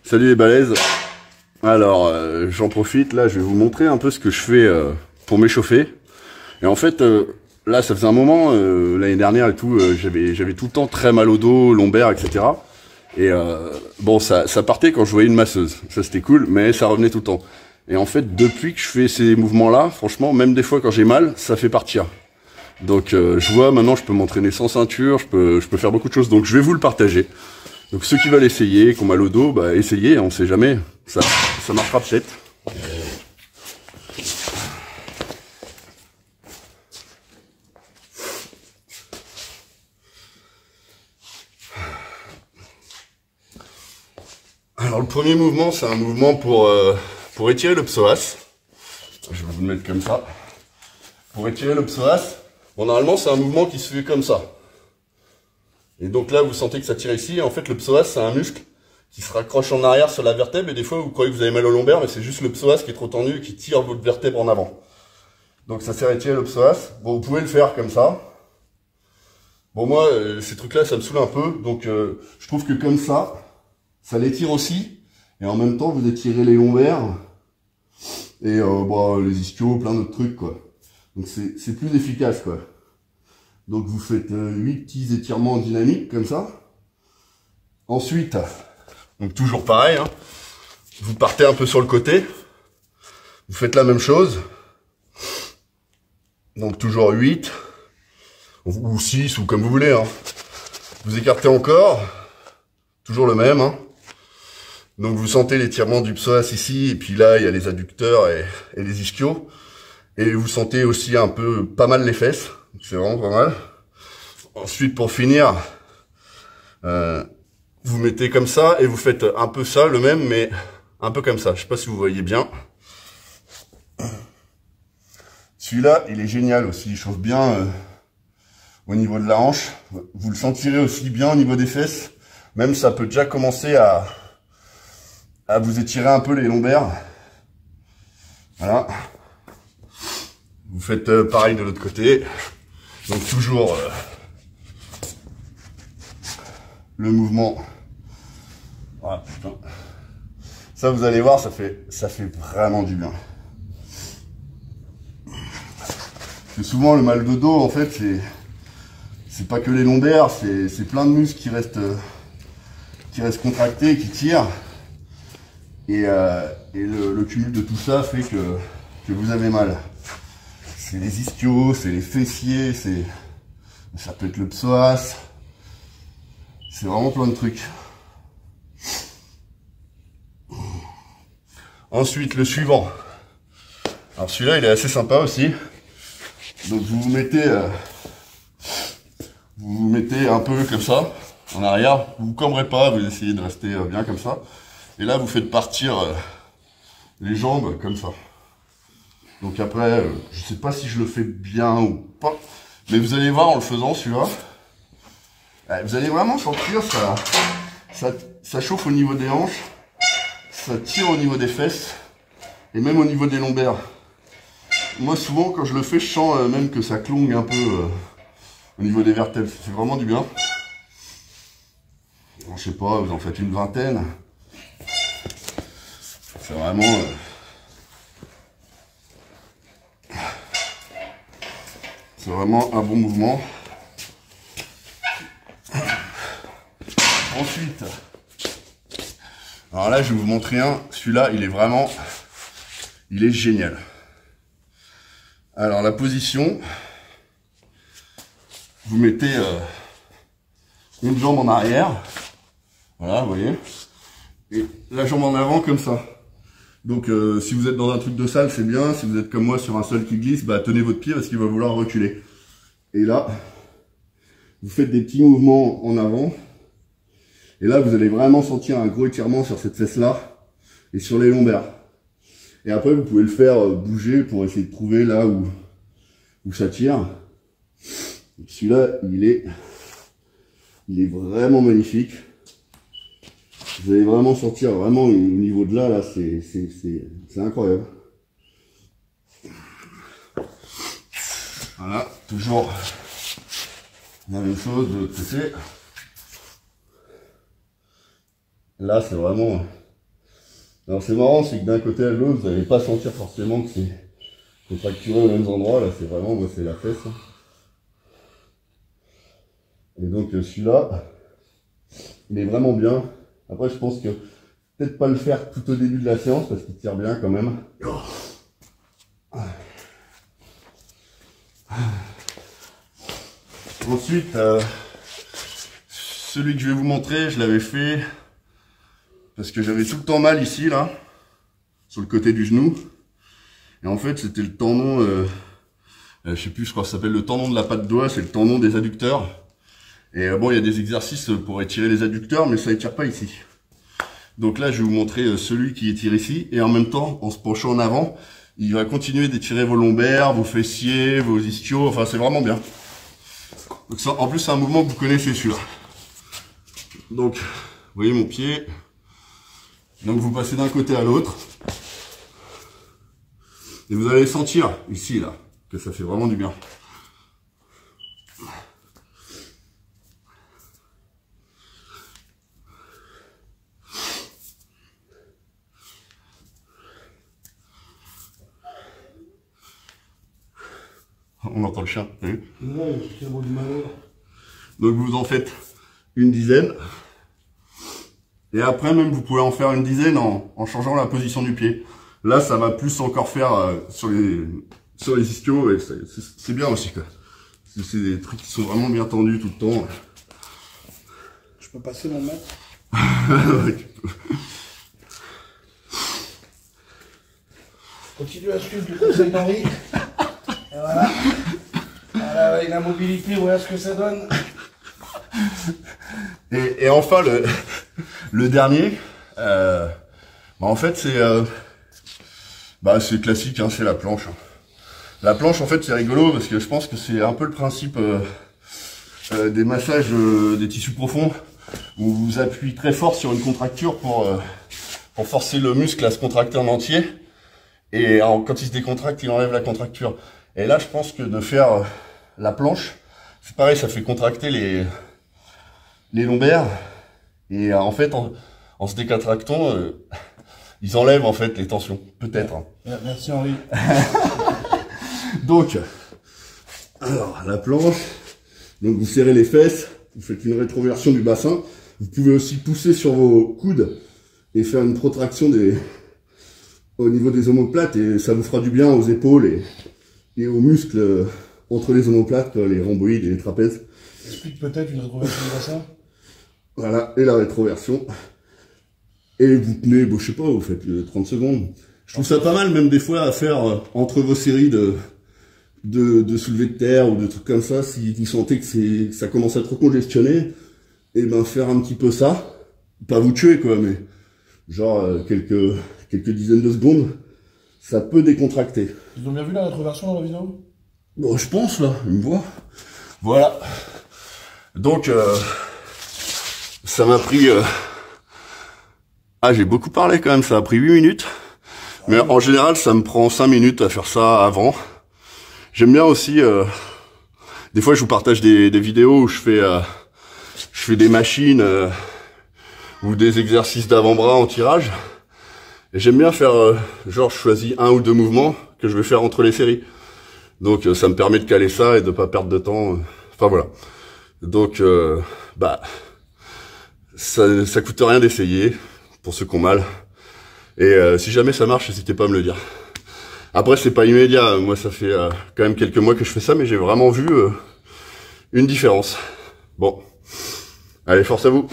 Salut les balèzes. Alors, j'en profite, là, je vais vous montrer un peu ce que je fais pour m'échauffer. Et en fait, là, ça faisait un moment, l'année dernière et tout, j'avais tout le temps très mal au dos, lombaire, etc. Et bon, ça partait quand je voyais une masseuse. Ça, c'était cool, mais ça revenait tout le temps. Et en fait, depuis que je fais ces mouvements-là, franchement, même des fois quand j'ai mal, ça fait partir. Donc, je vois, maintenant, je peux m'entraîner sans ceinture, je peux faire beaucoup de choses. Donc, je vais vous le partager. Donc ceux qui veulent essayer, qui ont mal au dos, bah essayez, on sait jamais, ça marchera peut-être. Alors le premier mouvement, c'est un mouvement pour étirer le psoas. Je vais vous le mettre comme ça. Pour étirer le psoas, bon normalement c'est un mouvement qui se fait comme ça. Et donc là, vous sentez que ça tire ici. Et en fait, le psoas, c'est un muscle qui se raccroche en arrière sur la vertèbre. Et des fois, vous croyez que vous avez mal au lombaire, mais c'est juste le psoas qui est trop tendu et qui tire votre vertèbre en avant. Donc ça sert à étirer le psoas. Bon, vous pouvez le faire comme ça. Bon, moi, ces trucs-là, ça me saoule un peu. Donc je trouve que comme ça l'étire aussi. Et en même temps, vous étirez les lombaires. Et bon, les ischios, plein d'autres trucs, quoi. Donc c'est plus efficace, quoi. Donc vous faites 8 petits étirements dynamiques comme ça. Ensuite, donc toujours pareil, hein, vous partez un peu sur le côté. Vous faites la même chose. Donc toujours 8 ou 6 ou comme vous voulez. Hein. Vous écartez encore. Toujours le même. Hein. Donc vous sentez l'étirement du psoas ici. Et puis là, il y a les adducteurs et les ischios. Et vous sentez aussi un peu pas mal les fesses. C'est vraiment pas mal. Ensuite, pour finir, vous mettez comme ça et vous faites un peu ça, le même, mais un peu comme ça. Je sais pas si vous voyez bien. Celui-là, il est génial aussi. Il chauffe bien au niveau de la hanche. Vous le sentirez aussi bien au niveau des fesses. Même ça peut déjà commencer à vous étirer un peu les lombaires. Voilà. Vous faites pareil de l'autre côté. Donc toujours le mouvement. Voilà, putain. Ça, vous allez voir, ça fait vraiment du bien. Parce que souvent, le mal de dos, en fait, c'est pas que les lombaires, c'est plein de muscles qui restent contractés, qui tirent. Et le cumul de tout ça fait que vous avez mal. C'est les ischios, c'est les fessiers, ça peut être le psoas. C'est vraiment plein de trucs. Ensuite, le suivant. Alors celui-là, il est assez sympa aussi. Donc vous vous mettez un peu comme ça, en arrière. Vous ne cambrez pas, vous essayez de rester bien comme ça. Et là, vous faites partir les jambes comme ça. Donc après, je sais pas si je le fais bien ou pas. Mais vous allez voir en le faisant, celui-là. Vous allez vraiment sentir, ça chauffe au niveau des hanches. Ça tire au niveau des fesses. Et même au niveau des lombaires. Moi, souvent, quand je le fais, je sens même que ça clongue un peu au niveau des vertèbres. Ça fait vraiment du bien. Alors, je sais pas, vous en faites une vingtaine. C'est vraiment... c'est vraiment un bon mouvement. Ensuite, alors là, je vais vous montrer un. Celui-là, il est génial. Alors, la position, vous mettez une jambe en arrière. Voilà, vous voyez. Et la jambe en avant, comme ça. Donc, si vous êtes dans un truc de salle, c'est bien. Si vous êtes comme moi sur un sol qui glisse, bah, tenez votre pied parce qu'il va vouloir reculer. Et là, vous faites des petits mouvements en avant. Et là, vous allez vraiment sentir un gros étirement sur cette fesse-là et sur les lombaires. Et après, vous pouvez le faire bouger pour essayer de trouver là où ça tire. Celui-là, il est vraiment magnifique. Vous allez vraiment sentir vraiment au niveau de là, c'est incroyable. Voilà, toujours la même chose de l'autre côté. Là, c'est vraiment Alors c'est marrant, c'est que d'un côté à l'autre, vous n'allez pas sentir forcément que c'est contracturé aux mêmes endroits. Là, c'est vraiment, moi, c'est la fesse. Hein. Et donc celui-là, il est vraiment bien. Après, je pense que peut-être pas le faire tout au début de la séance parce qu'il tire bien quand même. Ensuite, celui que je vais vous montrer, je l'avais fait parce que j'avais tout le temps mal ici, là, sur le côté du genou. Et en fait, c'était le tendon, je sais plus, je crois que ça s'appelle le tendon de la patte doigt, c'est le tendon des adducteurs. Et bon, il y a des exercices pour étirer les adducteurs, mais ça étire pas ici. Donc là, je vais vous montrer celui qui étire ici. Et en même temps, en se penchant en avant, il va continuer d'étirer vos lombaires, vos fessiers, vos ischios. Enfin, c'est vraiment bien. Donc ça, en plus, c'est un mouvement que vous connaissez, celui-là. Donc, vous voyez mon pied. Donc, vous passez d'un côté à l'autre. Et vous allez sentir, ici, là, que ça fait vraiment du bien. On entend le chien, vous voyez ? Donc vous en faites une dizaine. Et après même vous pouvez en faire une dizaine en changeant la position du pied. Là ça va plus encore faire sur les ischios et c'est bien aussi quoi. C'est des trucs qui sont vraiment bien tendus tout le temps. Je peux passer mon mètre? Continue à suivre le conseil d'Henri. Et voilà. Voilà, avec la mobilité, voilà ce que ça donne. Et enfin le dernier, en fait c'est classique, hein, c'est la planche. La planche en fait c'est rigolo parce que je pense que c'est un peu le principe des massages des tissus profonds où vous appuyez très fort sur une contracture pour forcer le muscle à se contracter en entier. Et quand il se décontracte, il enlève la contracture. Et là, je pense que de faire la planche, c'est pareil, ça fait contracter les lombaires. Et en fait, en se décontractant, ils enlèvent en fait les tensions, peut-être. Hein. Merci Henri. Donc, alors la planche. Donc vous serrez les fesses, vous faites une rétroversion du bassin. Vous pouvez aussi pousser sur vos coudes et faire une protraction au niveau des omoplates et ça vous fera du bien aux épaules et aux muscles entre les omoplates, les rhomboïdes et les trapèzes. Explique peut-être une rétroversion du bassin. Voilà, et la rétroversion. Et vous tenez, je sais pas, vous faites 30 secondes. Je trouve ça pas mal même des fois à faire entre vos séries de soulevés de terre ou de trucs comme ça, si vous sentez que ça commence à trop congestionner, et ben faire un petit peu ça, pas vous tuer quoi, mais genre quelques dizaines de secondes, ça peut décontracter. Ils ont bien vu la rétroversion dans la vidéo? Bon, je pense là, ils me voient. Voilà. Donc ça m'a pris j'ai beaucoup parlé quand même, ça a pris 8 minutes. Mais en général, ça me prend 5 minutes à faire ça avant. J'aime bien aussi des fois je vous partage des vidéos où je fais des machines ou des exercices d'avant-bras en tirage. Et j'aime bien faire genre je choisis un ou deux mouvements que je vais faire entre les séries. Donc ça me permet de caler ça et de pas perdre de temps. Enfin voilà. Donc ça coûte rien d'essayer pour ceux qui ont mal. Et si jamais ça marche, n'hésitez pas à me le dire. Après c'est pas immédiat, moi ça fait quand même quelques mois que je fais ça, mais j'ai vraiment vu une différence. Bon, allez, force à vous.